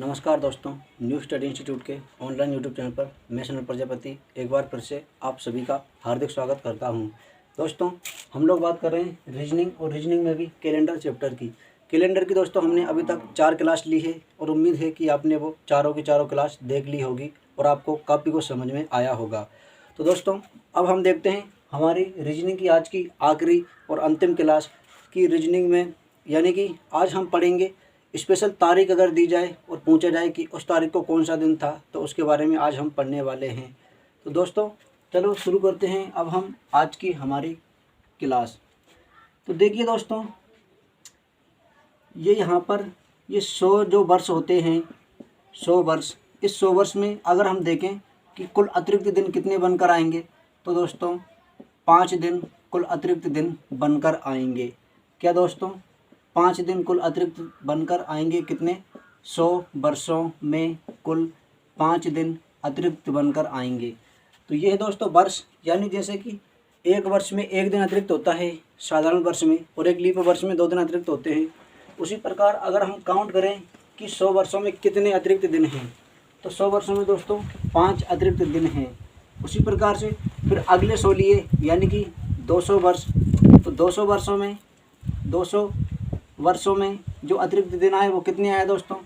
नमस्कार दोस्तों, new study institute के ऑनलाइन यूट्यूब चैनल पर मैं सुनील प्रजापति एक बार फिर से आप सभी का हार्दिक स्वागत करता हूं। दोस्तों, हम लोग बात कर रहे हैं रीजनिंग और रीजनिंग में भी कैलेंडर चैप्टर की। कैलेंडर की दोस्तों हमने अभी तक 4 क्लास ली है और उम्मीद है कि आपने वो चारों की चारों क्लास देख ली होगी और आपको काफ़ी कुछ समझ में आया होगा। तो दोस्तों अब हम देखते हैं हमारी रीजनिंग की आज की आखिरी और अंतिम क्लास की रीजनिंग में, यानी कि आज हम पढ़ेंगे स्पेशल तारीख अगर दी जाए और पूछा जाए कि उस तारीख को कौन सा दिन था, तो उसके बारे में आज हम पढ़ने वाले हैं। तो दोस्तों चलो शुरू करते हैं अब हम आज की हमारी क्लास। तो देखिए दोस्तों, ये यहाँ पर ये 100 जो वर्ष होते हैं, 100 वर्ष, इस 100 वर्ष में अगर हम देखें कि कुल अतिरिक्त दिन कितने बनकर आएंगे, तो दोस्तों 5 दिन कुल अतिरिक्त दिन बनकर आएंगे। क्या दोस्तों, 5 दिन कुल अतिरिक्त बनकर आएंगे। कितने? 100 वर्षों में कुल 5 दिन अतिरिक्त बनकर आएंगे। तो ये है दोस्तों वर्ष, यानी जैसे कि एक वर्ष में एक दिन अतिरिक्त होता है साधारण वर्ष में, और एक लीप वर्ष में 2 दिन अतिरिक्त होते हैं। उसी प्रकार अगर हम काउंट करें कि 100 वर्षों में कितने अतिरिक्त दिन हैं, तो 100 वर्षों में दोस्तों 5 अतिरिक्त दिन हैं। उसी प्रकार से फिर अगले 100 लिए, यानी कि 200 वर्ष, तो 200 वर्षों में जो अतिरिक्त दिन आए वो कितने आए दोस्तों?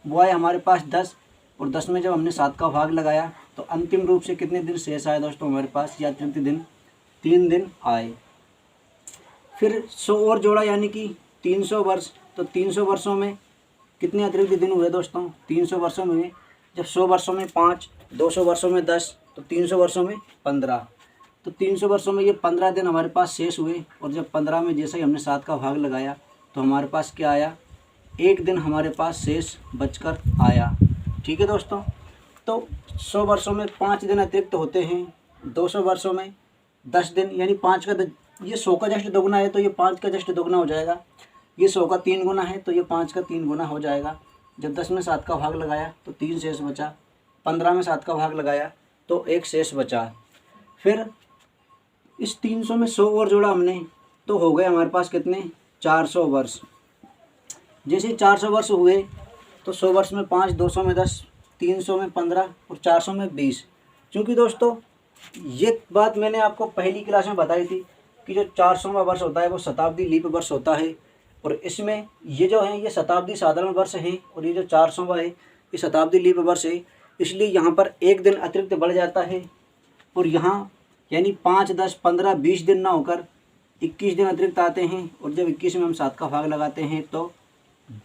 वो आए हमारे पास 10, और 10 में जब हमने 7 का भाग लगाया तो अंतिम रूप से कितने दिन शेष आए दोस्तों हमारे पास? ये अतिरिक्त दिन 3 दिन आए। फिर 100 और जोड़ा, यानी कि 300 वर्ष, तो 300 वर्षों में कितने अतिरिक्त दिन हुए दोस्तों? 300 वर्षों में जब 100 वर्षों में 5, 200 वर्षों में 10, तो 300 वर्षों में 15, तो 300 वर्षों में ये 15 दिन हमारे पास शेष हुए। और जब 15 में जैसे ही हमने 7 का भाग लगाया तो हमारे पास क्या आया? 1 दिन हमारे पास शेष बचकर आया। ठीक है दोस्तों, तो 100 वर्षों में 5 दिन अतिरिक्त होते हैं, 200 वर्षों में 10 दिन, यानी 5 का ये 100 का जस्ट दोगुना है तो ये 5 का जस्ट दोगुना हो जाएगा। ये 100 का 3 गुना है तो ये 5 का 3 गुना हो जाएगा। जब 10 में 7 का भाग लगाया तो 3 शेष बचा, 15 में 7 का भाग लगाया तो 1 शेष बचा। फिर इस 300 में 100 और जोड़ा हमने, तो हो गए हमारे पास कितने? 400 वर्ष। जैसे 400 वर्ष हुए तो 100 वर्ष में 5, 200 में 10, 300 में 15 और 400 में 20। क्योंकि दोस्तों ये बात मैंने आपको पहली क्लास में बताई थी कि जो 400वां वर्ष होता है वो शताब्दी लीप वर्ष होता है, और इसमें ये जो है ये शताब्दी साधारण वर्ष है, और ये जो 400वां है ये शताब्दी लीप वर्ष है। इसलिए यहाँ पर 1 दिन अतिरिक्त बढ़ जाता है, और यहाँ यानी 5, 10, 15, 20 दिन ना होकर 21 दिन अतिरिक्त आते हैं। और जब 21 में हम 7 का भाग लगाते हैं तो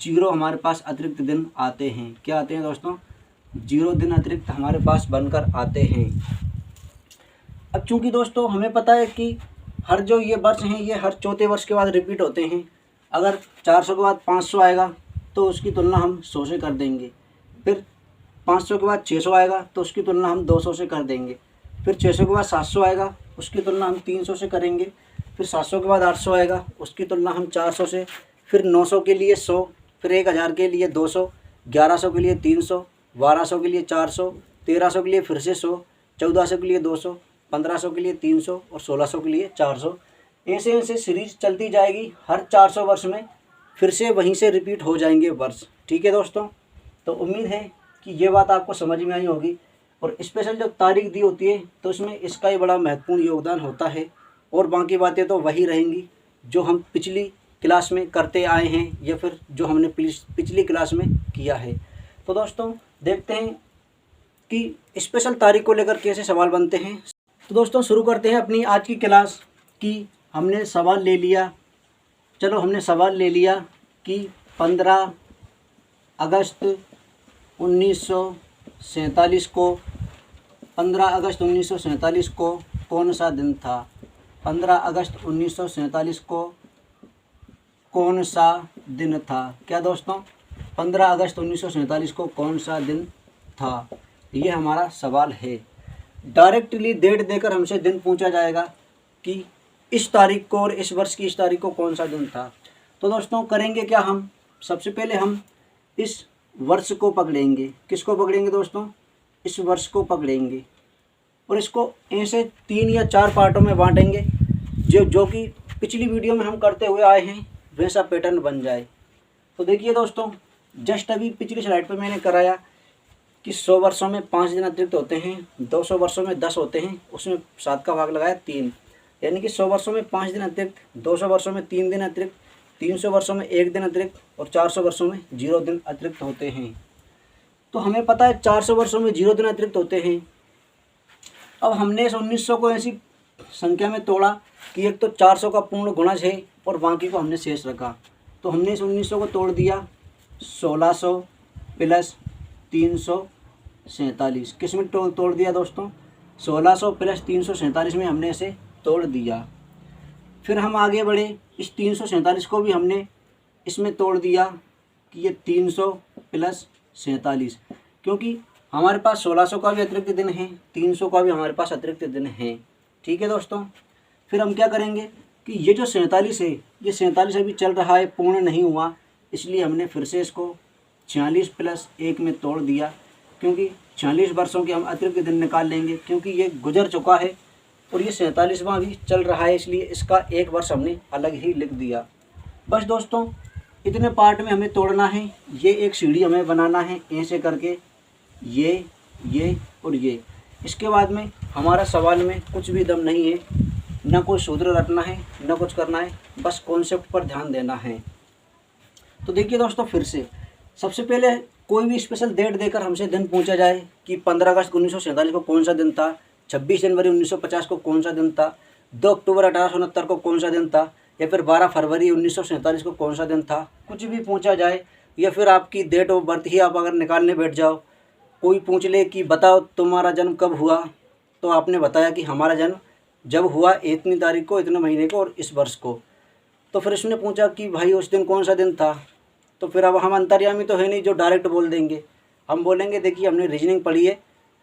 0 हमारे पास अतिरिक्त दिन आते हैं। क्या आते हैं दोस्तों? 0 दिन अतिरिक्त हमारे पास बनकर आते हैं। अब चूंकि दोस्तों हमें पता है कि हर जो ये वर्ष हैं ये हर चौथे वर्ष के बाद रिपीट होते हैं। अगर 400 के बाद 500 आएगा तो उसकी तुलना हम 100 से कर देंगे। फिर 500 के बाद 600 आएगा तो उसकी तुलना हम 200 से कर देंगे। फिर 600 के बाद 700 आएगा, उसकी तुलना हम 300 से करेंगे। फिर 700 के बाद 800 आएगा, उसकी तुलना हम 400 से। फिर 900 के लिए 100, फिर 1000 के लिए 200, 1100 के लिए 300, 1200 के लिए 400, 1300 के लिए फिर से 100, 1400 के लिए 200, 1500 के लिए 300 और 1600 के लिए 400। ऐसे ऐसे सीरीज चलती जाएगी। हर 400 वर्ष में फिर से वहीं से रिपीट हो जाएंगे वर्ष। ठीक है दोस्तों, तो उम्मीद है कि ये बात आपको समझ में आई होगी। और स्पेशल जब तारीख दी होती है तो इसमें इसका ही बड़ा महत्वपूर्ण योगदान होता है, और बाकी बातें तो वही रहेंगी जो हम पिछली क्लास में करते आए हैं या फिर जो हमने पिछली क्लास में किया है। तो दोस्तों देखते हैं कि स्पेशल तारीख को लेकर कैसे सवाल बनते हैं। तो दोस्तों शुरू करते हैं अपनी आज की क्लास की। हमने सवाल ले लिया, चलो हमने सवाल ले लिया कि 15 अगस्त 1947 को 15 अगस्त 1947 को कौन सा दिन था? 15 अगस्त 1947 को कौन सा दिन था? क्या दोस्तों, 15 अगस्त 1947 को कौन सा दिन था? ये हमारा सवाल है। डायरेक्टली डेट देकर हमसे दिन पूछा जाएगा कि इस तारीख को और इस वर्ष की इस तारीख को कौन सा दिन था। तो दोस्तों करेंगे क्या, हम सबसे पहले हम इस वर्ष को पकड़ेंगे। किसको पकड़ेंगे दोस्तों? इस वर्ष को पकड़ेंगे, और इसको ऐसे 3 या 4 पार्टों में बांटेंगे जो कि पिछली वीडियो में हम करते हुए आए हैं, वैसा पैटर्न बन जाए। तो देखिए दोस्तों, जस्ट अभी पिछली स्लाइड पर मैंने कराया कि 100 वर्षों में 5 दिन अतिरिक्त होते हैं, 200 वर्षों में 10 होते हैं, उसमें 7 का भाग लगाया 3, यानी कि 100 वर्षों में 5 दिन अतिरिक्त, 200 वर्षों में 3 दिन अतिरिक्त, 300 वर्षों में 1 दिन अतिरिक्त और 400 वर्षों में 0 दिन अतिरिक्त होते हैं। तो हमें पता है 400 वर्षों में 0 दिन अतिरिक्त होते हैं। अब हमने इस 1900 को ऐसी संख्या में तोड़ा कि एक तो 400 का पूर्ण गुणज है और बाकी को हमने शेष रखा। तो हमने इस 1900 को तोड़ दिया 1600 प्लस 347, किस में तोड़ दिया दोस्तों? 1600 प्लस 347 में हमने इसे तोड़ दिया। फिर हम आगे बढ़े, इस 347 को भी हमने इसमें तोड़ दिया कि ये 300 प्लस 47, क्योंकि हमारे पास 1600 का भी अतिरिक्त दिन है, 300 का भी हमारे पास अतिरिक्त दिन है। ठीक है दोस्तों। फिर हम क्या करेंगे कि ये जो 47 है, ये 47 अभी चल रहा है, पूर्ण नहीं हुआ, इसलिए हमने फिर से इसको 46 प्लस 1 में तोड़ दिया, क्योंकि 46 वर्षों के हम अतिरिक्त दिन निकाल लेंगे, क्योंकि ये गुजर चुका है और ये 47वां भी चल रहा है, इसलिए इसका 1 वर्ष हमने अलग ही लिख दिया। बस दोस्तों, इतने पार्ट में हमें तोड़ना है। ये एक सीढ़ी हमें बनाना है ऐसे करके, ये और ये। इसके बाद में हमारा सवाल में कुछ भी दम नहीं है, ना कोई सूत्र रटना है, ना कुछ करना है, बस कॉन्सेप्ट पर ध्यान देना है। तो देखिए दोस्तों, फिर से सबसे पहले कोई भी स्पेशल डेट देकर हमसे दिन पूछा जाए कि 15 अगस्त 1947 को कौन सा दिन था, 26 जनवरी 1950 को कौन सा दिन था, 2 अक्टूबर 1869 को कौन सा दिन था, या फिर 12 फरवरी 1947 को कौन सा दिन था, कुछ भी पूछा जाए, या फिर आपकी डेट ऑफ बर्थ ही आप अगर निकालने बैठ जाओ, कोई पूछ ले कि बताओ तुम्हारा जन्म कब हुआ, तो आपने बताया कि हमारा जन्म जब हुआ इतनी तारीख को, इतने महीने को और इस वर्ष को। तो फिर उसने पूछा कि भाई उस दिन कौन सा दिन था, तो फिर अब हम अंतर्यामी तो है नहीं जो डायरेक्ट बोल देंगे। हम बोलेंगे देखिए हमने रीजनिंग पढ़ी है,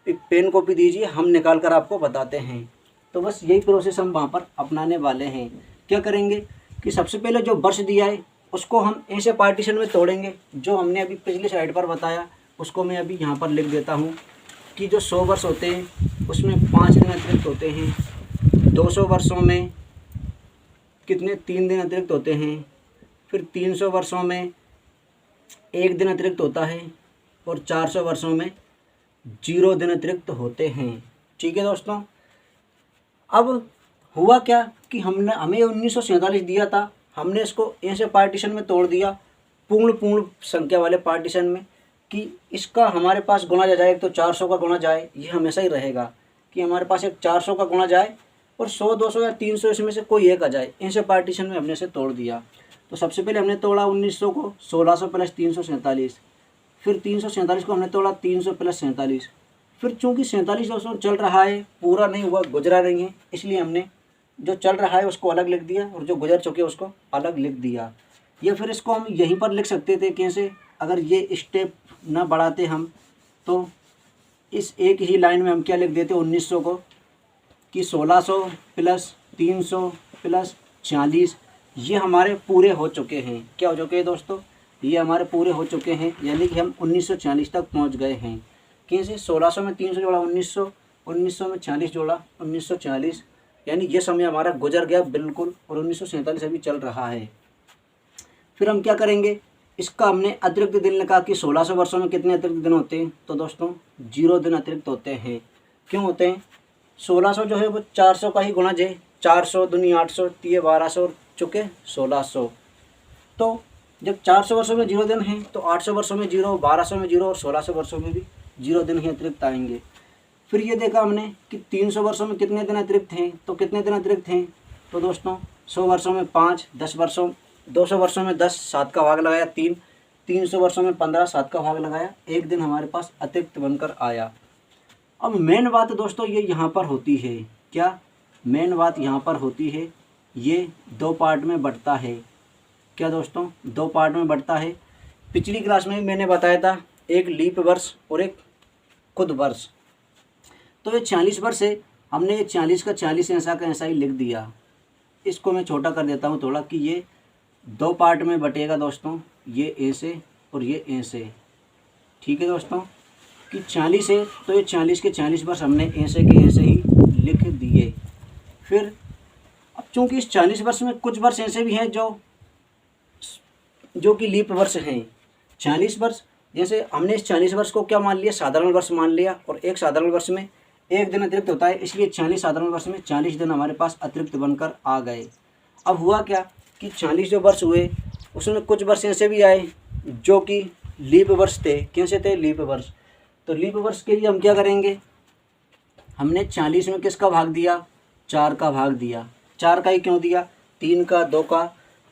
पेन कॉपी दीजिए, हम निकाल कर आपको बताते हैं। तो बस यही प्रोसेस हम वहाँ पर अपनाने वाले हैं। क्या करेंगे कि सबसे पहले जो वर्ष दिया है उसको हम ऐसे पार्टीशन में तोड़ेंगे, जो हमने अभी पिछली स्लाइड पर बताया उसको मैं अभी यहाँ पर लिख देता हूँ कि जो 100 वर्ष होते हैं उसमें 5 दिन अतिरिक्त होते हैं, 200 वर्षों में कितने 3 दिन अतिरिक्त होते हैं, फिर 300 वर्षों में 1 दिन अतिरिक्त होता है और 400 वर्षों में 0 दिन अतिरिक्त होते हैं। ठीक है दोस्तों। अब हुआ क्या कि हमें 1947 दिया था, हमने इसको ऐसे पार्टीशन में तोड़ दिया, पूर्ण संख्या वाले पार्टीशन में, कि इसका हमारे पास गुणा जाए, एक तो 400 का गुणा जाए, ये हमेशा ही रहेगा कि हमारे पास एक 400 का गुणा जाए और 100, 200 या 300 इसमें से कोई एक आ जाए। ऐसे पार्टीशन में हमने इसे तोड़ दिया। तो सबसे पहले हमने तोड़ा 1900 को 1600 प्लस 347, फिर 347 को हमने तोड़ा 300 प्लस 47, फिर चूँकि 47 दोस्तों चल रहा है, पूरा नहीं हुआ, गुजरा नहीं है, इसलिए हमने जो चल रहा है उसको अलग लिख दिया और जो गुजर चुके उसको अलग लिख दिया। या फिर इसको हम यहीं पर लिख सकते थे कैसे, अगर ये स्टेप ना बढ़ाते हम, तो इस एक ही लाइन में हम क्या लिख देते 1900 को कि 1600 प्लस 300 प्लस 46, ये हमारे पूरे हो चुके हैं। क्या हो चुके हैं दोस्तों? ये हमारे पूरे हो चुके हैं, यानी कि हम 1946 तक पहुंच गए हैं। कैसे? 1600 में 300 जोड़ा 1900, 1900 में 46 जोड़ा 1940, यानी ये समय हमारा गुजर गया बिल्कुल, और 1947 अभी चल रहा है। फिर हम क्या करेंगे, इसका हमने अतिरिक्त दिन लिखा कि 1600 वर्षों में कितने अतिरिक्त दिन होते हैं, तो दोस्तों 0 दिन अतिरिक्त होते हैं। क्यों होते हैं? 1600 जो है वो 400 का ही गुणज है, 400 दूनी 800, 1200 चुके 1600। तो जब 400 वर्षों में 0 दिन हैं तो 800 वर्षों में 0, 1200 में 0 और 1600 वर्षों में भी 0 दिन ही अतिरिक्त आएंगे। फिर ये देखा हमने कि 300 वर्षों में कितने दिन अतिरिक्त हैं, तो कितने दिन अतिरिक्त हैं, तो दोस्तों 100 वर्षों में 5, 10 वर्षों 200 वर्षों में 10, 7 का भाग लगाया 3, 300 वर्षों में 15, 7 का भाग लगाया, 1 दिन हमारे पास अतिरिक्त बनकर आया। अब मेन बात दोस्तों ये यहाँ पर होती है, क्या मेन बात यहाँ पर होती है, ये 2 पार्ट में बढ़ता है। क्या दोस्तों? 2 पार्ट में बढ़ता है। पिछली क्लास में मैंने बताया था एक लीप वर्ष और एक खुद वर्ष। तो ये 46 वर्ष है, हमने ये 40 का 40 ऐसा का ऐसा ही लिख दिया। इसको मैं छोटा कर देता हूँ थोड़ा कि ये 2 पार्ट में बटेगा दोस्तों, ये ऐसे और ये ऐसे। ठीक है दोस्तों, कि 40 है तो ये 40 के 40 वर्ष हमने ऐसे के ऐसे ही लिख दिए। फिर अब चूँकि इस 40 वर्ष में कुछ वर्ष ऐसे भी हैं जो कि लीप वर्ष हैं, 40 वर्ष, जैसे हमने इस 40 वर्ष को क्या मान लिया, साधारण वर्ष मान लिया, और एक साधारण वर्ष में एक दिन अतिरिक्त होता है, इसलिए 40 साधारण वर्ष में 40 दिन हमारे पास अतिरिक्त बनकर आ गए। अब हुआ क्या कि 40 जो वर्ष हुए उसमें कुछ वर्ष ऐसे भी आए जो कि लीप वर्ष थे। कैसे थे, लीप वर्ष। तो लीप वर्ष के लिए हम क्या करेंगे, हमने 40 में किसका भाग दिया, 4 का भाग दिया। 4 का ही क्यों दिया, 3 का, 2 का,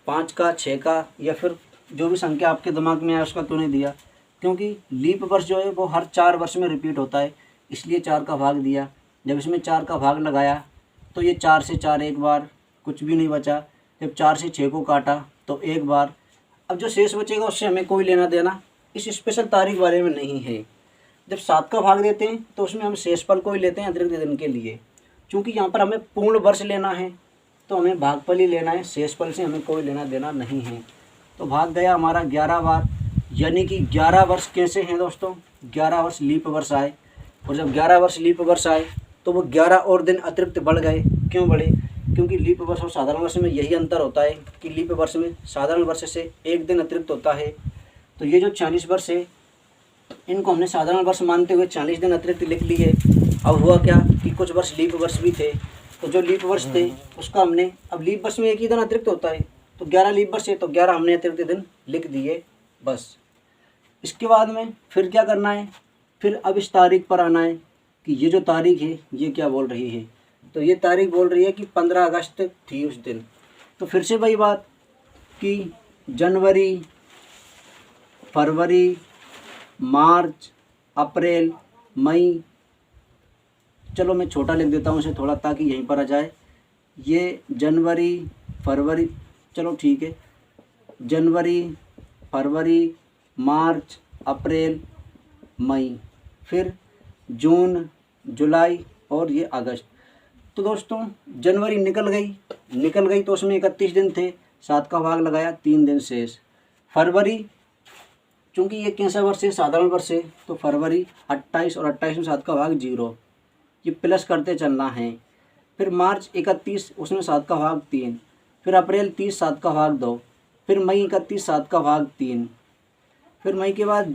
5 का, 6 का, या फिर जो भी संख्या आपके दिमाग में आया उसका क्यों नहीं दिया, क्योंकि लीप वर्ष जो है वो हर 4 वर्ष में रिपीट होता है, इसलिए 4 का भाग दिया। जब इसमें 4 का भाग लगाया तो ये 4 से 4 एक बार, कुछ भी नहीं बचा। जब 4 से 6 को काटा तो एक बार। अब जो शेष बचेगा उससे हमें कोई लेना देना इस स्पेशल तारीख वाले में नहीं है। जब 7 का भाग देते हैं तो उसमें हम शेषफल को ही लेते हैं अतिरिक्त दिन के लिए। चूँकि यहाँ पर हमें पूर्ण वर्ष लेना है तो हमें भागफल ही लेना है, शेषफल से हमें कोई लेना देना नहीं है। तो भाग गया हमारा 11 बार, यानी कि 11 वर्ष कैसे हैं दोस्तों, 11 वर्ष लीप वर्ष आए। और जब 11 वर्ष लीप वर्ष आए तो वो 11 और दिन अतिरिक्त बढ़ गए। क्यों बढ़े, क्योंकि लीप वर्ष और साधारण वर्ष में यही अंतर होता है कि लीप वर्ष में साधारण वर्ष से एक दिन अतिरिक्त होता है। तो ये जो 40 वर्ष है इनको हमने साधारण वर्ष मानते हुए 40 दिन अतिरिक्त लिख लिए। अब हुआ क्या कि कुछ वर्ष लीप वर्ष भी थे, तो जो लीप वर्ष थे उसका हमने, अब लीप वर्ष में एक ही दिन अतिरिक्त होता है तो 11 लीप वर्ष है तो 11 हमने अतिरिक्त दिन लिख दिए बस। इसके बाद में फिर क्या करना है, फिर अब इस तारीख पर आना है कि ये जो तारीख है ये क्या बोल रही है। तो ये तारीख बोल रही है कि 15 अगस्त थी उस दिन। तो फिर से वही बात कि जनवरी, फरवरी, मार्च, अप्रैल, मई, चलो मैं छोटा लिख देता हूँ इसे थोड़ा ताकि यहीं पर आ जाए। ये जनवरी, फरवरी, चलो ठीक है, जनवरी, फरवरी, मार्च, अप्रैल, मई, फिर जून, जुलाई और ये अगस्त। तो दोस्तों जनवरी निकल गई तो उसमें 31 दिन थे, 7 का भाग लगाया, 3 दिन शेष। फरवरी, चूँकि ये कैसा वर्ष है, साधारण वर्ष है, तो फरवरी 28 और 28 में 7 का भाग 0, ये प्लस करते चलना है। फिर मार्च 31, उसमें 7 का भाग 3, फिर अप्रैल 30, 7 का भाग 2, फिर मई 31, 7 का भाग 3, फिर मई के बाद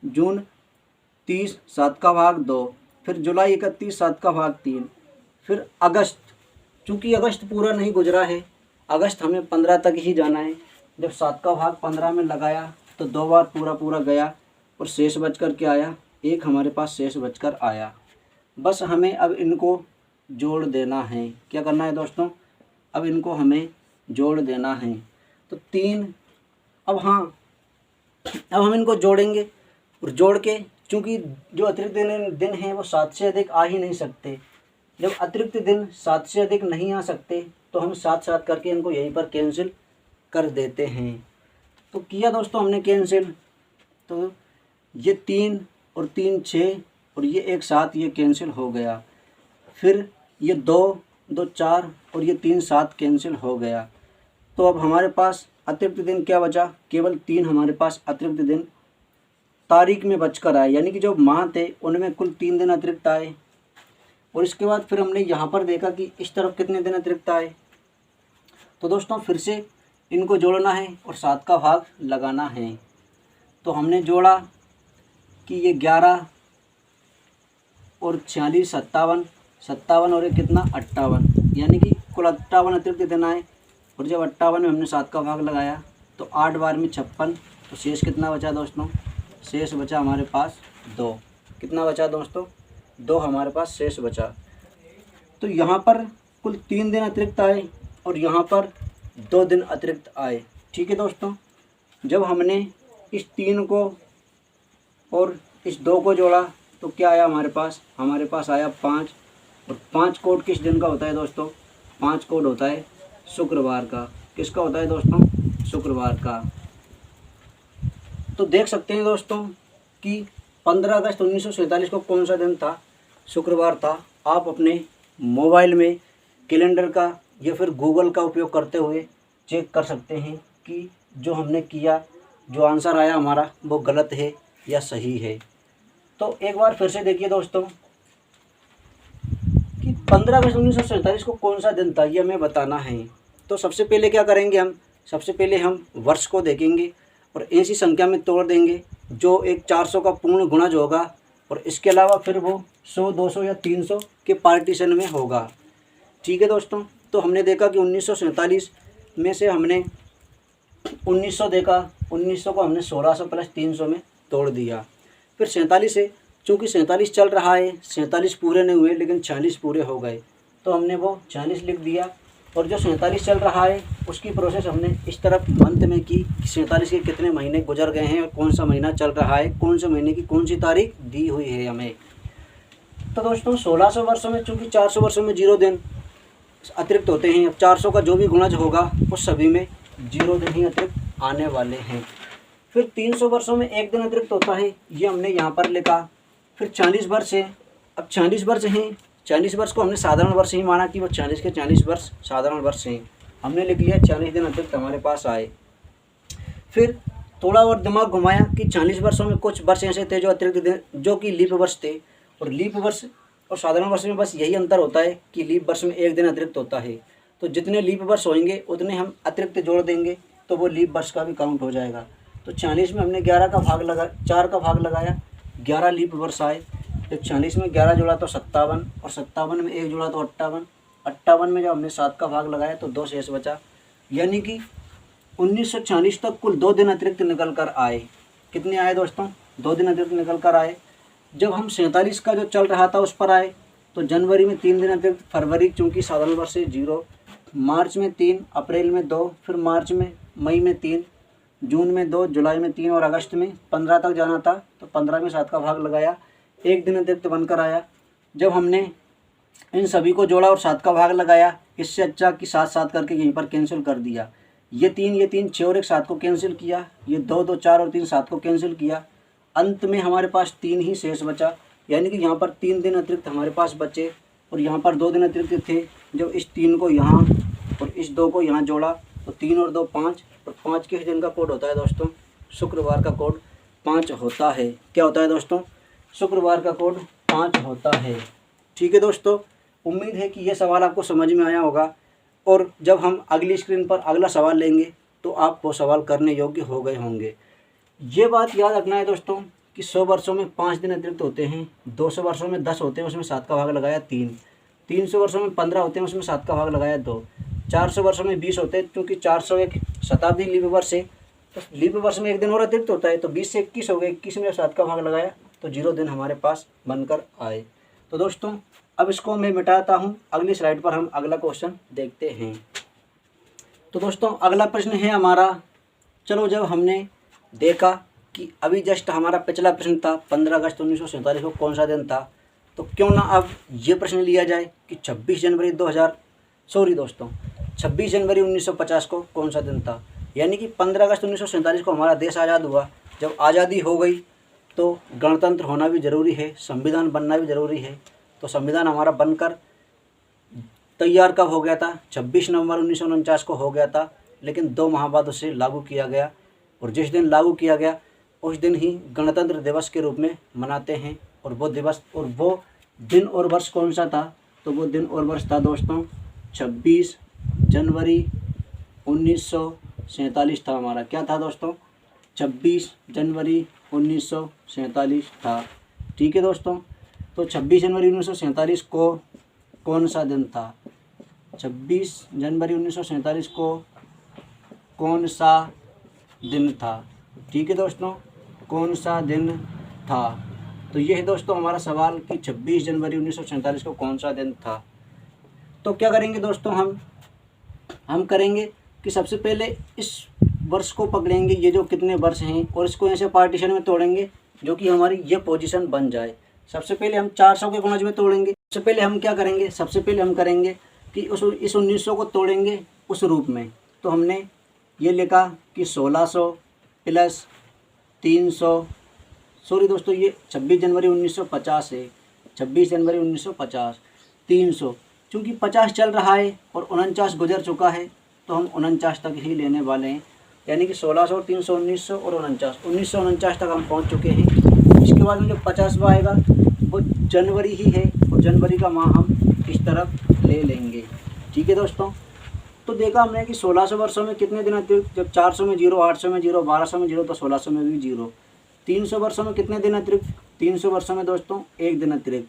जून 30, 7 का भाग 2, फिर जुलाई 31, 7 का भाग 3, फिर अगस्त, चूँकि अगस्त पूरा नहीं गुजरा है, अगस्त हमें 15 तक ही जाना है। जब 7 का भाग 15 में लगाया तो 2 बार पूरा गया और शेष बच कर के आया, एक हमारे पास शेष बच कर आया। बस हमें अब इनको जोड़ देना है। क्या करना है दोस्तों, अब इनको हमें जोड़ देना है। तो 3, अब हम इनको जोड़ेंगे और जोड़ के, चूँकि जो अतिरिक्त दिन हैं वो 7 से अधिक आ ही नहीं सकते। जब अतिरिक्त दिन 7 से अधिक नहीं आ सकते तो हम 7 करके इनको यहीं पर कैंसिल कर देते हैं। तो किया दोस्तों हमने कैंसिल, तो ये 3 और 3 6 और ये 1 7, ये कैंसिल हो गया। फिर ये 2 2 4 और ये 3 7 कैंसिल हो गया। तो अब हमारे पास अतिरिक्त दिन क्या बचा, केवल 3 हमारे पास अतिरिक्त दिन तारीख में बचकर आए, यानी कि जो माह थे उनमें कुल 3 दिन अतिरिक्त आए। और इसके बाद फिर हमने यहाँ पर देखा कि इस तरफ कितने दिन अतिरिक्त आए। तो दोस्तों फिर से इनको जोड़ना है और 7 का भाग लगाना है। तो हमने जोड़ा कि ये 11 और 46 57 और ये कितना 58, यानी कि कुल 58 अतिरिक्त दिन आए। और जब 58 में हमने 7 का भाग लगाया तो 8 बार में 56, तो शेष कितना बचा दोस्तों, शेष बचा हमारे पास 2। कितना बचा दोस्तों, 2 हमारे पास शेष बचा। तो यहाँ पर कुल 3 दिन अतिरिक्त आए और यहाँ पर 2 दिन अतिरिक्त आए। ठीक है दोस्तों, जब हमने इस 3 को और इस 2 को जोड़ा तो क्या आया हमारे पास आया 5। और 5 कोड किस दिन का होता है दोस्तों, 5 कोड होता है शुक्रवार का। किसका होता है दोस्तों, शुक्रवार का। तो देख सकते हैं दोस्तों कि 15 अगस्त 1947 को कौन सा दिन था, शुक्रवार था। आप अपने मोबाइल में कैलेंडर का या फिर गूगल का उपयोग करते हुए चेक कर सकते हैं कि जो हमने किया, जो आंसर आया हमारा वो गलत है या सही है। तो एक बार फिर से देखिए दोस्तों कि 15 अगस्त 1947 को कौन सा दिन था ये हमें बताना है। तो सबसे पहले क्या करेंगे, सबसे पहले हम वर्ष को देखेंगे और ऐसी संख्या में तोड़ देंगे जो एक 400 का पूर्ण गुणज होगा, और इसके अलावा फिर वो 100, 200 या 300 के पार्टीशन में होगा। ठीक है दोस्तों, तो हमने देखा कि 1947 में से हमने 1900 देखा, 1900 को हमने 1600 प्लस 300 में तोड़ दिया। फिर 47 से, चूँकि 47 चल रहा है, 47 पूरे नहीं हुए लेकिन 46 पूरे हो गए, तो हमने वो 46 लिख दिया। और जो 47 चल रहा है उसकी प्रोसेस हमने इस तरफ मंथ में की कि 47 के कितने महीने गुजर गए हैं और कौन सा महीना चल रहा है, कौन से महीने की कौन सी तारीख दी हुई है हमें। तो दोस्तों 1600 वर्षों में चूँकि 400 वर्षों में 0 दिन अतिरिक्त होते हैं, अब 400 का जो भी गुणज होगा उस सभी में 0 दिन ही अतिरिक्त आने वाले हैं। फिर 300 वर्षों में 1 दिन अतिरिक्त होता है, ये हमने यहाँ पर लिखा। फिर 40 वर्ष है, अब 40 वर्ष हैं, 40 वर्ष को हमने साधारण वर्ष ही माना कि वो 40 के 40 वर्ष साधारण वर्ष हैं, हमने लिख लिया 40 दिन अतिरिक्त हमारे पास आए। फिर थोड़ा और दिमाग घुमाया कि 40 वर्षों में कुछ वर्ष ऐसे थे जो अतिरिक्त दिन, जो कि लीप वर्ष थे, और लीप वर्ष और साधारण वर्ष में बस यही अंतर होता है कि लीप वर्ष में 1 दिन अतिरिक्त होता है। तो जितने लीप वर्ष होंगे उतने हम अतिरिक्त जोड़ देंगे तो वो लीप वर्ष का भी काउंट हो जाएगा। तो 40 में हमने 11 का भाग लगा, 4 का भाग लगाया, 11 लीप वर्ष आए। जब 40 में 11 जोड़ा तो 57, और 57 में 1 जोड़ा तो 58, 58 में जब हमने 7 का भाग लगाया तो 2 शेष बचा। यानी कि 1940 तक कुल 2 दिन अतिरिक्त निकल कर आए। कितने आए दोस्तों? 2 दिन अतिरिक्त निकल कर आए। जब हम 47 का जो चल रहा था उस पर आए तो जनवरी में 3 दिन अतिरिक्त, फरवरी चूँकि साधारण वर्ष से 0, मार्च में 3, अप्रैल में 2, फिर मार्च में, मई में 3, जून में 2, जुलाई में 3 और अगस्त में 15 तक जाना था तो 15 में 7 का भाग लगाया, 1 दिन अतिरिक्त बनकर आया। जब हमने इन सभी को जोड़ा और 7 का भाग लगाया, इससे अच्छा कि 7 करके यहीं पर कैंसिल कर दिया। ये 3 6 और 1 7 को कैंसिल किया, ये 2 2 4 और 3 7 को कैंसिल किया। अंत में हमारे पास 3 ही शेष बचा, यानी कि यहाँ पर 3 दिन अतिरिक्त हमारे पास बचे और यहाँ पर 2 दिन अतिरिक्त थे। जब इस 3 को यहाँ और इस 2 को यहाँ जोड़ा तो 3 और 2 5, और 5 किस दिन का कोड होता है दोस्तों? शुक्रवार का कोड 5 होता है। क्या होता है दोस्तों? शुक्रवार का कोड 5 होता है। ठीक है दोस्तों, उम्मीद है कि यह सवाल आपको समझ में आया होगा, और जब हम अगली स्क्रीन पर अगला सवाल लेंगे तो आप वो सवाल करने योग्य हो गए होंगे। ये बात याद रखना है दोस्तों कि 100 वर्षों में 5 दिन अतिरिक्त होते हैं, 200 वर्षों में 10 होते हैं, उसमें 7 का भाग लगाया 3, 300 वर्षों में 15 होते हैं, उसमें 7 का भाग लगाया 2, 400 वर्षों में 20 होते हैं, क्योंकि 400 एक शताब्दी लीप वर्ष है तो लीप वर्ष में 1 दिन और अतिरिक्त होता है, तो 20 से 21 हो गए, 21 में 7 का भाग लगाया तो 0 दिन हमारे पास बनकर आए। तो दोस्तों अब इसको मैं मिटाता हूँ, अगली स्लाइड पर हम अगला क्वेश्चन देखते हैं। तो दोस्तों अगला प्रश्न है हमारा, चलो जब हमने देखा कि अभी जस्ट हमारा पिछला प्रश्न था 15 अगस्त 1947 को कौन सा दिन था, तो क्यों ना अब ये प्रश्न लिया जाए कि 26 जनवरी 1950 को कौन सा दिन था। यानी कि 15 अगस्त 1947 को हमारा देश आज़ाद हुआ। जब आज़ादी हो गई तो गणतंत्र होना भी ज़रूरी है, संविधान बनना भी ज़रूरी है। तो संविधान हमारा बनकर तैयार कब हो गया था? 26 नवंबर 1949 को हो गया था, लेकिन 2 माह बाद उसे लागू किया गया, और जिस दिन लागू किया गया उस दिन ही गणतंत्र दिवस के रूप में मनाते हैं। और वो दिवस और वो दिन और वर्ष कौन सा था? तो वो दिन और वर्ष था दोस्तों 26 जनवरी 1947 था हमारा। क्या था दोस्तों? 26 जनवरी 1947 था। ठीक है दोस्तों, तो 26 जनवरी 1947 को कौन सा दिन था? 26 जनवरी 1947 को कौन सा दिन था? ठीक है दोस्तों, कौन सा दिन था? तो ये है दोस्तों हमारा सवाल कि 26 जनवरी 1947 को कौन सा दिन था। तो क्या करेंगे दोस्तों, हम करेंगे कि सबसे पहले इस वर्ष को पकड़ेंगे, ये जो कितने वर्ष हैं, और इसको ऐसे पार्टीशन में तोड़ेंगे जो कि हमारी ये पोजीशन बन जाए। सबसे पहले हम 400 के गुणज में तोड़ेंगे। सबसे पहले हम क्या करेंगे? सबसे पहले हम करेंगे कि इस 1900 को तोड़ेंगे उस रूप में। तो हमने ये लिखा कि 1600 प्लस 300, सॉरी दोस्तों ये 26 जनवरी 1950 है, 26 जनवरी 1950, 300, चूँकि 50 चल रहा है और 49 गुजर चुका है तो हम 49 तक ही लेने वाले हैं। यानी कि 1600 और 300 1900 और 1949 तक हम पहुंच चुके हैं। इसके बाद में जो 50वां आएगा वो जनवरी ही है, और जनवरी का माह हम इस तरफ ले लेंगे। ठीक है दोस्तों, तो देखा हमने कि 1600 वर्षों में कितने दिन अतिरिक्त, जब 400 में 0, 800 में 0, 1200 में 0, तो 1600 में भी 0। 300 वर्षों में कितने दिन अतिरिक्त, 300 वर्षों में दोस्तों 1 दिन अतिरिक्त।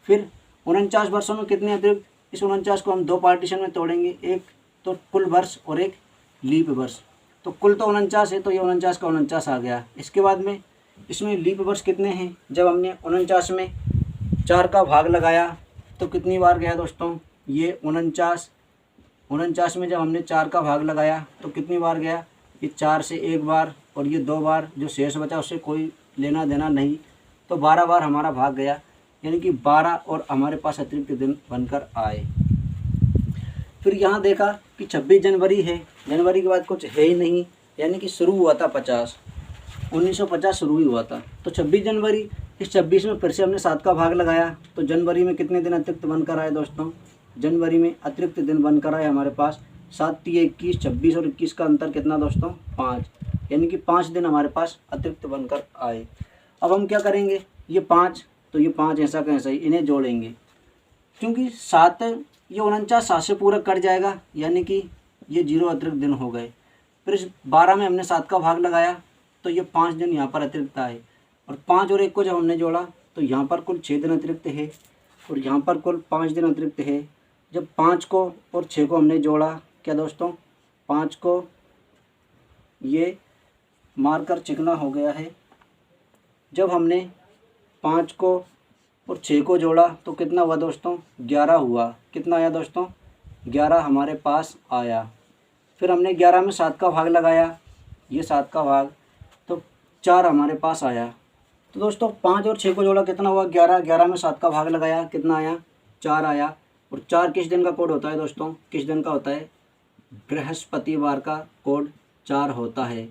फिर 49 वर्षों में कितने अतिरिक्त, इस 49 को हम 2 पार्टीशन में तोड़ेंगे, एक तो कुल वर्ष और एक लीप वर्ष। तो कुल तो 49 है, तो ये 49 का 49 आ गया। इसके बाद में इसमें लीप वर्ष कितने हैं, जब हमने 49 में 4 का भाग लगाया तो कितनी बार गया दोस्तों, ये 49 में जब हमने 4 का भाग लगाया तो कितनी बार गया, ये 4 से 1 बार और ये 2 बार, जो शेष बचा उससे कोई लेना देना नहीं, तो 12 बार हमारा भाग गया, यानी कि 12 और हमारे पास अतिरिक्त दिन बनकर आए। फिर यहाँ देखा कि 26 जनवरी है, जनवरी के बाद कुछ है ही नहीं, यानी कि शुरू हुआ था 1950 शुरू ही हुआ था। तो 26 जनवरी, इस 26 में फिर से हमने 7 का भाग लगाया, तो जनवरी में कितने दिन अतिरिक्त बनकर आए दोस्तों, जनवरी में अतिरिक्त दिन बनकर आए हमारे पास 7 3 21, 26 और 21 का अंतर कितना दोस्तों, 5, यानी कि 5 दिन हमारे पास अतिरिक्त बनकर आए। अब हम क्या करेंगे, ये 5, तो ये 5 ऐसा का ऐसा ही, इन्हें जोड़ेंगे, क्योंकि 7 ये 49 7 से पूरा कट जाएगा, यानी कि ये 0 अतिरिक्त दिन हो गए। फिर इस 12 में हमने 7 का भाग लगाया, तो ये 5 दिन यहाँ पर अतिरिक्त आए, और 5 और 1 को जब हमने जोड़ा तो यहाँ पर कुल 6 दिन अतिरिक्त है, और यहाँ पर कुल 5 दिन अतिरिक्त है। जब 5 को और 6 को हमने जोड़ा, क्या दोस्तों, 5 को ये मारकर चिकना हो गया है। जब हमने 5 को और 6 को जोड़ा तो कितना हुआ दोस्तों, 11 हुआ। कितना आया दोस्तों, 11 हमारे पास आया। फिर हमने 11 में 7 का भाग लगाया, ये 7 का भाग, तो 4 हमारे पास आया। तो दोस्तों 5 और 6 को जोड़ा कितना हुआ, 11, 11 में 7 का भाग लगाया, कितना आया, 4 आया। और 4 किस दिन का कोड होता है दोस्तों, किस दिन का होता है, बृहस्पतिवार का कोड 4 होता है।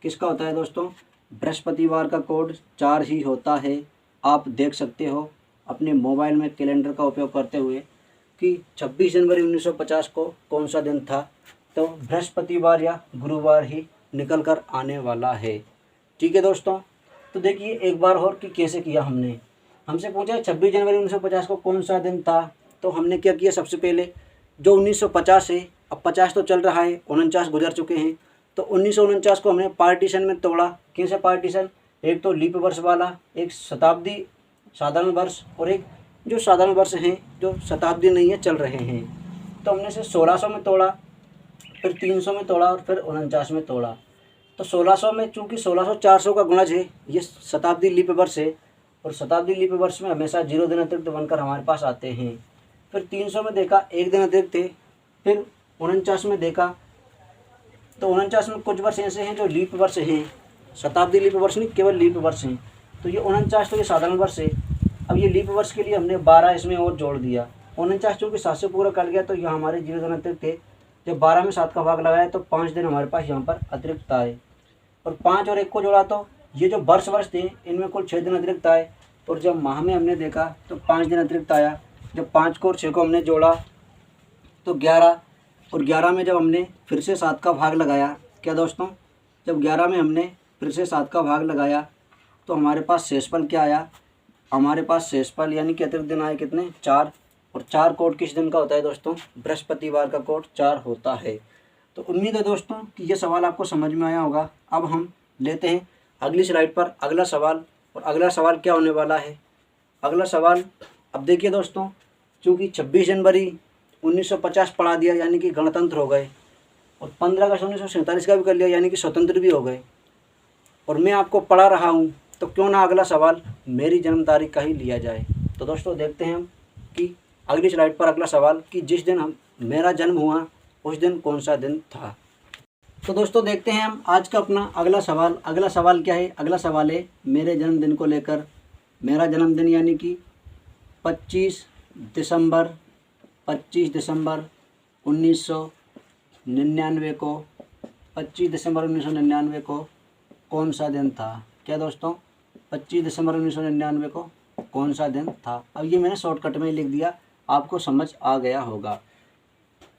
किसका होता है दोस्तों, बृहस्पतिवार का कोड 4 ही होता है। आप देख सकते हो अपने मोबाइल में कैलेंडर का उपयोग करते हुए कि 26 जनवरी 1950 को कौन सा दिन था, तो बृहस्पतिवार या गुरुवार ही निकल कर आने वाला है। ठीक है दोस्तों, तो देखिए एक बार और कि कैसे किया हमने। हमसे पूछा 26 जनवरी 1950 को कौन सा दिन था, तो हमने क्या किया, सबसे पहले जो 1950 है, अब 50 तो चल रहा है, 49 गुजर चुके हैं, तो 1949 को हमने पार्टीशन में तोड़ा। कैसे पार्टीशन, एक तो लीप वर्ष वाला, एक शताब्दी साधारण वर्ष, और एक जो साधारण वर्ष हैं जो शताब्दी नहीं है चल रहे हैं। तो हमने से 1600 में तोड़ा, फिर 300 में तोड़ा और फिर 49 में तोड़ा। तो 1600 में चूँकि 1600 400 का गुणज है, ये शताब्दी लीप वर्ष है, और शताब्दी लीप वर्ष में हमेशा 0 दिन अतिरिक्त बनकर हमारे पास आते हैं। फिर 300 में देखा 1 दिन अतिरिक्त थे। फिर 49 में देखा तो 49 में कुछ वर्ष ऐसे हैं जो लीप वर्ष हैं, शताब्दी लीप वर्ष नहीं, केवल लीप वर्ष हैं। तो ये 49 तो ये साधारण वर्ष है। अब ये लीप वर्ष के लिए हमने 12 इसमें और जोड़ दिया। 49 चूँकि 7 से पूरा कट गया तो यहाँ हमारे 0 दिन अतिरिक्त थे। जब 12 में 7 का भाग लगाया तो 5 दिन हमारे पास यहाँ पर अतिरिक्त आए, और 5 और 1 को जोड़ा तो ये जो वर्ष थे इनमें कुल 6 दिन अतिरिक्त आए। और जब माह में हमने देखा तो 5 दिन अतिरिक्त आया। जब 5 को और 6 को हमने जोड़ा तो 11, और 11 में जब हमने फिर से 7 का भाग लगाया, क्या दोस्तों, जब 11 में हमने फिर से 7 का भाग लगाया तो हमारे पास शेषफल क्या आया, हमारे पास शेषफल यानी कि अतिरिक्त दिन आए कितने, 4। और 4 कोड किस दिन का होता है दोस्तों, बृहस्पतिवार का कोड 4 होता है। तो उम्मीद है दोस्तों कि ये सवाल आपको समझ में आया होगा। अब हम लेते हैं अगली स्लाइड पर अगला सवाल, और अगला सवाल क्या होने वाला है, अगला सवाल। अब देखिए दोस्तों, चूँकि 26 जनवरी 1950 पढ़ा दिया यानी कि गणतंत्र हो गए, और 15 अगस्त 1947 का भी कर लिया यानी कि स्वतंत्र भी हो गए, और मैं आपको पढ़ा रहा हूँ, तो क्यों ना अगला सवाल मेरी जन्म तारीख का ही लिया जाए। तो दोस्तों देखते हैं हम कि अगली स्लाइड पर अगला सवाल कि जिस दिन मेरा जन्म हुआ उस दिन कौन सा दिन था। तो दोस्तों देखते हैं हम आज का अपना अगला सवाल। अगला सवाल क्या है, अगला सवाल है मेरे जन्मदिन को लेकर। मेरा जन्मदिन यानी कि 25 दिसंबर 1999 को, 25 दिसंबर 1999 को कौन सा दिन था। क्या दोस्तों, 25 दिसंबर 1999 को कौन सा दिन था। अब ये मैंने शॉर्टकट में लिख दिया, आपको समझ आ गया होगा।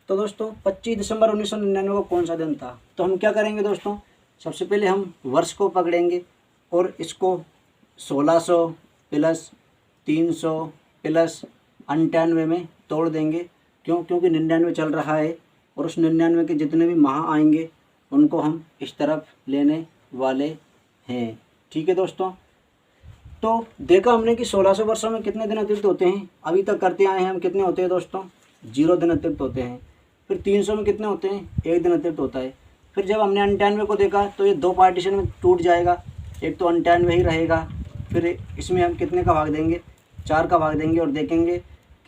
तो दोस्तों 25 दिसंबर 1999 को कौन सा दिन था, तो हम क्या करेंगे दोस्तों, सबसे पहले हम वर्ष को पकड़ेंगे और इसको 1600 प्लस 300 प्लस 98 में तोड़ देंगे। क्यों, क्योंकि 99 चल रहा है और उस 99 के जितने भी माह आएंगे उनको हम इस तरफ लेने वाले हैं। ठीक है दोस्तों, तो देखा हमने कि 1600 वर्षों में कितने दिन अतिरिक्त होते हैं। अभी तक करते आए हैं हम, कितने होते हैं दोस्तों, 0 दिन अतिरिक्त होते हैं। फिर 300 में कितने होते हैं, 1 दिन अतिरिक्त होता है। फिर जब हमने 99 को देखा तो ये 2 पार्टीशन में टूट जाएगा, एक तो 99 ही रहेगा। फिर इसमें हम कितने का भाग देंगे, 4 का भाग देंगे और देखेंगे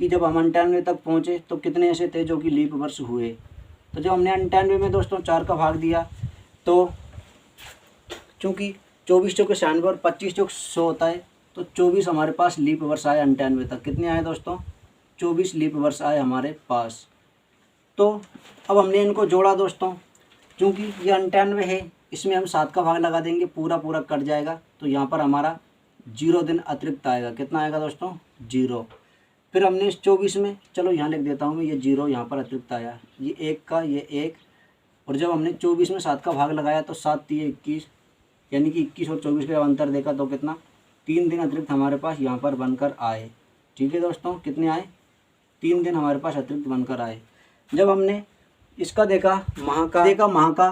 कि जब हम 99 तक पहुँचे तो कितने ऐसे थे जो कि लीप वर्ष हुए। तो जब हमने 99 में दोस्तों 4 का भाग दिया तो चूँकि 24 चौके 96 और 25 चौक 100 होता है, तो 24 हमारे पास लीप वर्ष आए 99 तक। कितने आए दोस्तों, 24 लीप वर्ष आए हमारे पास। तो अब हमने इनको जोड़ा दोस्तों, चूँकि ये 99 है, इसमें हम 7 का भाग लगा देंगे, पूरा पूरा कट जाएगा, तो यहाँ पर हमारा 0 दिन अतिरिक्त आएगा। कितना आएगा दोस्तों, 0। फिर हमने इस 24 में, चलो यहाँ लिख देता हूँ मैं, ये 0 यहाँ पर अतिरिक्त आया, ये 1 का, ये 1, और जब हमने 24 में 7 का भाग लगाया तो 7 3 21, यानी कि 21 और 24 का अंतर देखा तो कितना, 3 दिन अतिरिक्त हमारे पास यहाँ पर बनकर आए। ठीक है दोस्तों, कितने आए, 3 दिन हमारे पास अतिरिक्त बनकर आए। जब हमने इसका देखा माह का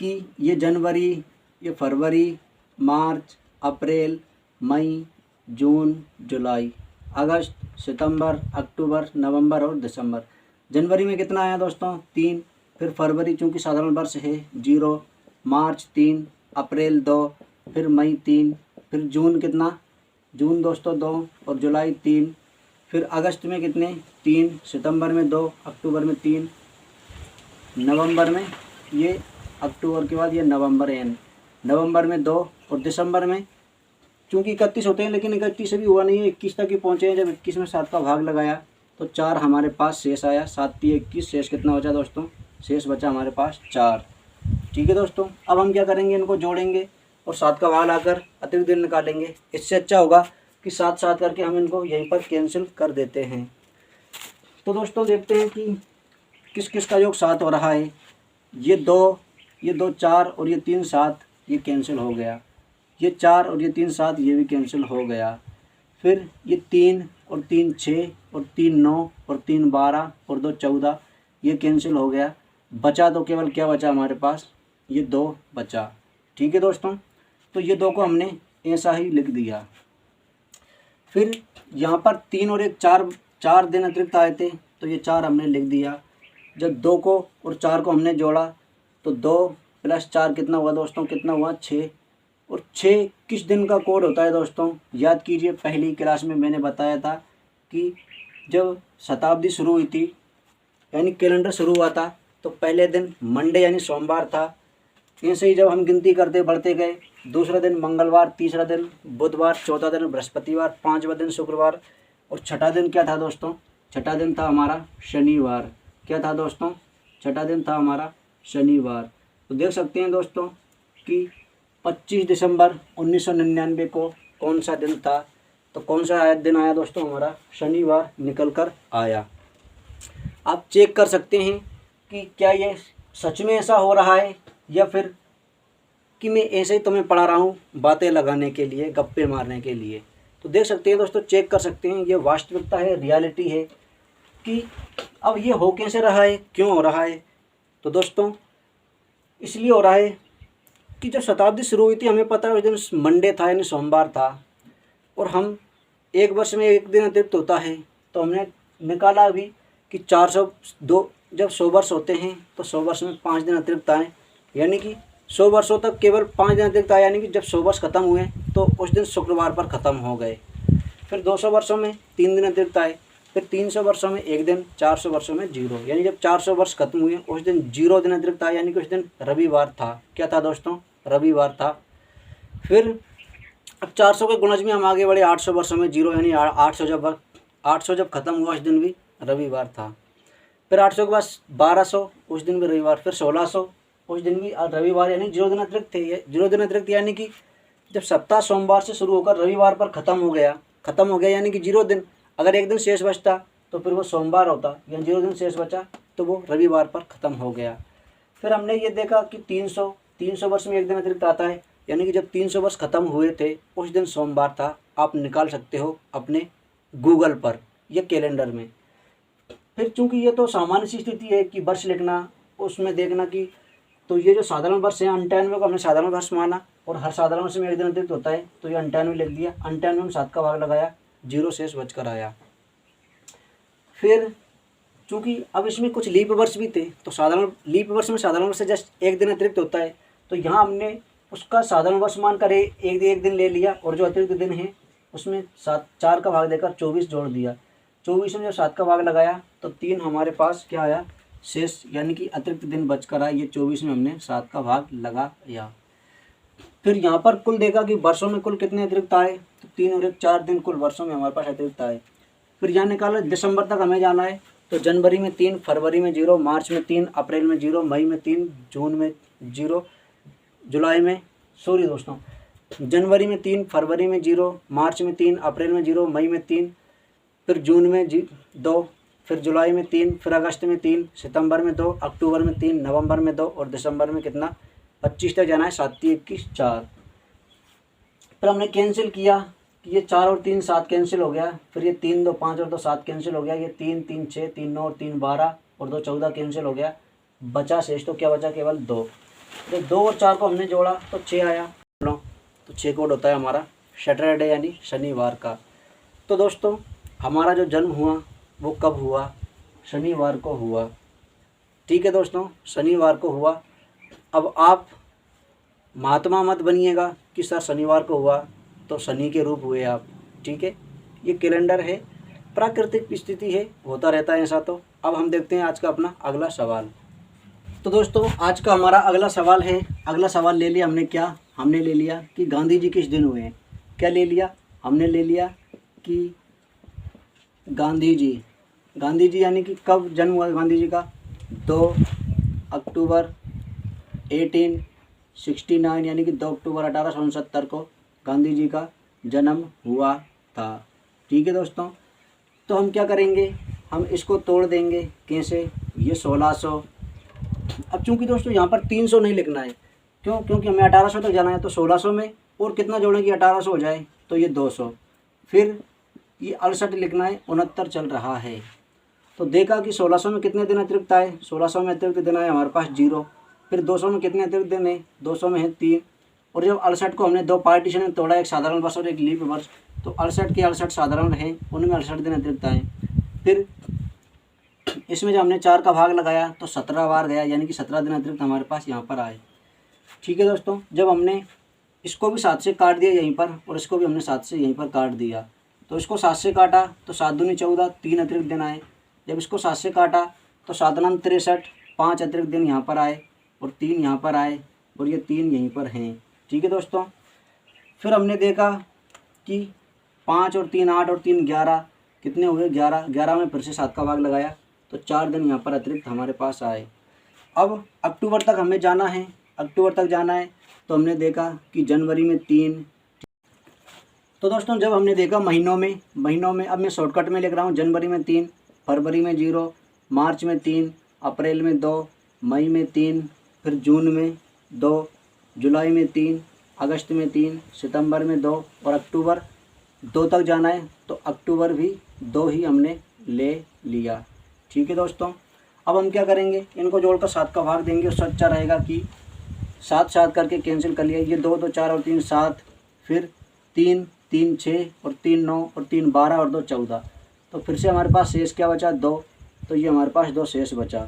कि ये जनवरी, ये फरवरी, मार्च, अप्रैल, मई, जून, जुलाई, अगस्त, सितंबर, अक्टूबर, नवंबर और दिसंबर। जनवरी में कितना आया दोस्तों, 3। फिर फरवरी चूँकि साधारण वर्ष है 0, मार्च 3, अप्रैल 2, फिर मई 3, फिर जून कितना, जून दोस्तों 2 और जुलाई 3। फिर अगस्त में कितने, 3, सितंबर में 2, अक्टूबर में 3, नवंबर में, ये अक्टूबर के बाद ये नवंबर है, नवंबर में 2, और दिसंबर में चूँकि 31 होते हैं, लेकिन 31 से भी हुआ नहीं है, 21 तक ही पहुँचे हैं। जब 21 में 7 का भाग लगाया तो 4 हमारे पास शेष आया, 7 3 21, शेष कितना बचा दोस्तों, शेष बचा हमारे पास 4। ठीक है दोस्तों, अब हम क्या करेंगे, इनको जोड़ेंगे और 7 का भाग लाकर अतिरिक्त दिन निकालेंगे। इससे अच्छा होगा कि 7 7 करके हम इनको यहीं पर कैंसिल कर देते हैं। तो दोस्तों देखते हैं कि किस किस का योग 7 हो रहा है। ये 2 4 और ये 3 7, ये कैंसिल हो गया। ये 4 और ये 3 7, ये भी कैंसिल हो गया। फिर ये 3 और 3 6 और 3 9 और 3 12 और 2 14, ये कैंसिल हो गया। बचा तो केवल क्या बचा हमारे पास, ये 2 बचा। ठीक है दोस्तों, तो ये 2 को हमने ऐसा ही लिख दिया। फिर यहाँ पर 3 और 1 4 दिन अतिरिक्त आए थे, तो ये 4 हमने लिख दिया। जब 2 को और 4 को हमने जोड़ा तो 2 + 4 कितना हुआ दोस्तों, कितना हुआ, 6। और 6 किस दिन का कोड होता है दोस्तों, याद कीजिए, पहली क्लास में मैंने बताया था कि जब शताब्दी शुरू हुई थी, यानी कैलेंडर शुरू हुआ था, तो पहले दिन मंडे यानी सोमवार था। ऐसे ही जब हम गिनती करते बढ़ते गए, दूसरा दिन मंगलवार, तीसरा दिन बुधवार, चौथा दिन बृहस्पतिवार, 5वां दिन शुक्रवार, और छठा दिन क्या था दोस्तों, छठा दिन था हमारा शनिवार। क्या था दोस्तों, छठा दिन था हमारा शनिवार। तो देख सकते हैं दोस्तों कि 25 दिसंबर 1999 को कौन सा दिन था, तो कौन सा दिन आया दोस्तों, हमारा शनिवार निकल कर आया। आप चेक कर सकते हैं कि क्या ये सच में ऐसा हो रहा है या फिर कि मैं ऐसे ही तुम्हें पढ़ा रहा हूँ बातें लगाने के लिए, गप्पे मारने के लिए। तो देख सकते हैं दोस्तों, चेक कर सकते हैं, ये वास्तविकता है, रियलिटी है कि अब ये हो कैसे रहा है, क्यों हो रहा है। तो दोस्तों इसलिए हो रहा है कि जब शताब्दी शुरू हुई थी, हमें पता है उस दिन मंडे था यानी सोमवार था, और हम एक वर्ष में 1 दिन अतिरिक्त होता है, तो हमने निकाला भी कि 402, जब 100 वर्ष होते हैं तो 100 वर्ष में 5 दिन अतिरिक्त आए, यानी कि 100 वर्षों तक केवल 5 दिन अतिरिक्त आए, यानी कि जब 100 वर्ष खत्म हुए तो उस दिन शुक्रवार पर ख़त्म हो गए। फिर 200 वर्षों में 3 दिन अतिरिक्त आए, फिर 300 वर्षों में 1 दिन, 400 वर्षों में 0, यानी जब 400 वर्ष खत्म हुए उस दिन 0 दिन अतिरिक्त आए, यानी कि उस दिन रविवार था। क्या था दोस्तों, रविवार था। फिर अब 400 के गुणज में हम आगे बढ़े, 800 वर्षों में 0, यानी 800 जब खत्म हुआ उस दिन भी रविवार था। फिर 800 के बाद 1200, उस दिन भी रविवार। फिर 1600, उस दिन भी रविवार, यानी 0 दिन अतिरिक्त थे। ये 0 दिन अतिरिक्त यानी कि जब सप्ताह सोमवार से शुरू होकर रविवार पर ख़त्म हो गया, यानी कि 0 दिन। अगर 1 दिन शेष बचता तो फिर वो सोमवार होता, या 0 दिन शेष बचा तो वो रविवार पर ख़त्म हो गया। फिर हमने ये देखा कि 300 वर्ष में 1 दिन अतिरिक्त आता है, यानी कि जब 300 वर्ष खत्म हुए थे उस दिन सोमवार था। आप निकाल सकते हो अपने गूगल पर या कैलेंडर में। फिर चूंकि ये तो सामान्य सी स्थिति है कि वर्ष लिखना, उसमें देखना कि तो ये जो साधारण वर्ष है 98 को हमने साधारण वर्ष माना और हर साधारण वर्ष में एक दिन अतिरिक्त होता है, तो ये 98 लिख दिया। 98 में 7 का भाग लगाया, 0 शेष बचकर आया। फिर चूंकि अब इसमें कुछ लीप वर्ष भी थे, तो साधारण लीप वर्ष में साधारण वर्ष से जस्ट एक दिन अतिरिक्त होता है, तो यहाँ हमने उसका साधारण वर्ष मानकर एक दिन ले लिया और जो अतिरिक्त दिन है उसमें 4 का भाग देकर 24 जोड़ दिया। 24 में जब 7 का भाग लगाया तो 3 हमारे पास क्या आया, शेष, यानी कि अतिरिक्त दिन बचकर आया। ये 24 में हमने 7 का भाग लगाया। फिर यहाँ पर कुल देखा कि वर्षों में कुल कितने अतिरिक्त आए, तो 3 और 1 4 दिन कुल वर्षों में हमारे पास अतिरिक्त आए। फिर यहाँ निकाला दिसंबर तक हमें जाना है, तो जनवरी में 3, फरवरी में 0, मार्च में 3, अप्रैल में 0, मई में 3, जून में 0, जुलाई में जनवरी में 3, फरवरी में 0, मार्च में 3, अप्रैल में 0, मई में 3, फिर जून में 2, फिर जुलाई में 3, फिर अगस्त में 3, सितंबर में 2, अक्टूबर में 3, नवंबर में 2 और दिसंबर में कितना 25 तक जाना है, 7 3 21 4। फिर हमने कैंसिल किया कि ये 4 और 3 7 कैंसिल हो गया। फिर ये 3 2 5 और 2 7 कैंसिल हो गया। ये 3 3 6 3 9 और 3 12 और 2 14 कैंसिल हो गया। बचा शेष, तो क्या बचा, केवल 2। तो 2 और 4 को हमने जोड़ा तो 6 आया। तो 6 कोड होता है हमारा सैटरडे यानी शनिवार का। तो दोस्तों हमारा जो जन्म हुआ वो कब हुआ, शनिवार को हुआ। ठीक है दोस्तों, शनिवार को हुआ। अब आप महात्मा मत बनिएगा कि सर शनिवार को हुआ तो शनि के रूप हुए आप। ठीक है, ये कैलेंडर है, प्राकृतिक स्थिति है, होता रहता है ऐसा। तो अब हम देखते हैं आज का अपना अगला सवाल। तो दोस्तों आज का हमारा अगला सवाल है, अगला सवाल ले लिया हमने, क्या हमने ले लिया कि गांधी जी किस दिन हुए हैं। क्या ले लिया, हमने ले लिया कि गांधी जी यानी कि कब जन्म हुआ गांधी जी का, 2 अक्टूबर 1869 यानी कि 2 अक्टूबर 1869 को गांधी जी का जन्म हुआ था। ठीक है दोस्तों, तो हम क्या करेंगे, हम इसको तोड़ देंगे। कैसे, ये 1600। अब चूंकि दोस्तों यहाँ पर 300 नहीं लिखना है, क्यों, क्योंकि हमें 1800 तक जाना है। तो 1600 में और कितना जोड़ें कि 1800 हो जाए, तो ये 200। फिर ये 68 लिखना है, 69 चल रहा है। तो देखा कि 1600 में कितने दिन अतिरिक्त आए, 1600 में अतिरिक्त दिन आए हमारे पास 0। फिर 200 में कितने अतिरिक्त दिन है, 200 में है 3। और जब 68 को हमने 2 पार्टीशन में तोड़ा, एक साधारण वर्ष और एक लीप वर्ष, तो 68 के 68 साधारण हैं, उनमें 68 दिन अतिरिक्त आए। फिर इसमें जब हमने 4 का भाग लगाया तो 17 बार गया, यानी कि 17 दिन अतिरिक्त हमारे पास यहाँ पर आए। ठीक है दोस्तों, जब हमने इसको भी 7 से काट दिया यहीं पर, और इसको भी हमने 7 से यहीं पर काट दिया, तो इसको 7 से काटा तो 7 दूनी 14, 3 अतिरिक्त दिन आए। जब इसको 7 से काटा तो 7 9 63, 5 अतिरिक्त दिन यहाँ पर आए और 3 यहाँ पर आए और ये 3 यहीं पर हैं। ठीक है दोस्तों, फिर हमने देखा कि 5 और 3 8 और 3 11 कितने हुए, 11 में फिर से 7 का भाग लगाया तो 4 दिन यहाँ पर अतिरिक्त हमारे पास आए। अब अक्टूबर तक हमें जाना है, अक्टूबर तक जाना है, तो हमने देखा कि जनवरी में 3। तो दोस्तों जब हमने देखा महीनों में अब मैं शॉर्टकट में लिख रहा हूँ, जनवरी में 3, फरवरी में 0, मार्च में 3, अप्रैल में 2, मई में 3, फिर जून में 2, जुलाई में 3, अगस्त में 3, सितंबर में 2 और अक्टूबर 2 तक जाना है, तो अक्टूबर भी 2 ही हमने ले लिया। ठीक है दोस्तों, अब हम क्या करेंगे, इनको जोड़कर 7 का भाग देंगे। उससे अच्छा रहेगा कि 7 7 करके कैंसिल कर लिया, ये 2 2 4 और 3 7, फिर 3 3 6 और 3 9 और 3 12 और 2 14। तो फिर से हमारे पास शेष क्या बचा, 2। तो ये हमारे पास 2 शेष बचा।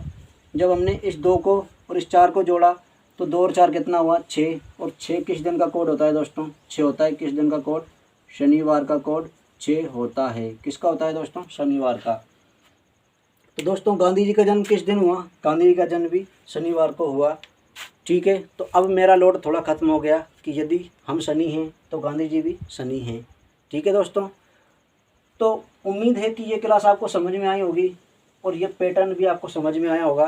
जब हमने इस 2 को और इस 4 को जोड़ा तो 2 और 4 कितना हुआ, 6। और 6 किस दिन का कोड होता है दोस्तों, 6 होता है किस दिन का कोड, शनिवार का कोड 6 होता है। किसका होता है दोस्तों, शनिवार का। तो दोस्तों गांधी जी का जन्म किस दिन हुआ, गांधी जी का जन्म भी शनिवार को हुआ। ठीक है, तो अब मेरा लोड थोड़ा ख़त्म हो गया कि यदि हम शनि हैं तो गांधी जी भी शनि हैं। ठीक है दोस्तों, तो उम्मीद है कि ये क्लास आपको समझ में आई होगी और ये पैटर्न भी आपको समझ में आया होगा।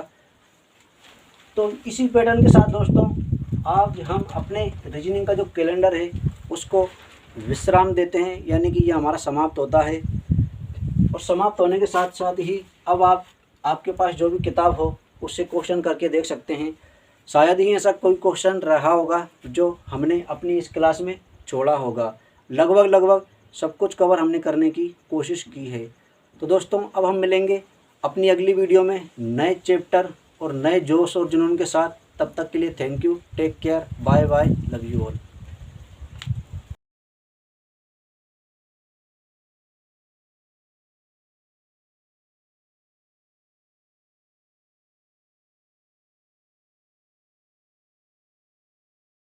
तो इसी पैटर्न के साथ दोस्तों आज हम अपने रीजनिंग का जो कैलेंडर है उसको विश्राम देते हैं, यानी कि ये हमारा समाप्त होता है। और समाप्त होने के साथ साथ ही अब आपके पास जो भी किताब हो उससे क्वेश्चन करके देख सकते हैं। शायद ही ऐसा कोई क्वेश्चन रहा होगा जो हमने अपनी इस क्लास में छोड़ा होगा। लगभग सब कुछ कवर हमने करने की कोशिश की है। तो दोस्तों अब हम मिलेंगे अपनी अगली वीडियो में नए चैप्टर और नए जोश और जुनून के साथ। तब तक के लिए thank you, take care, bye bye, love you all.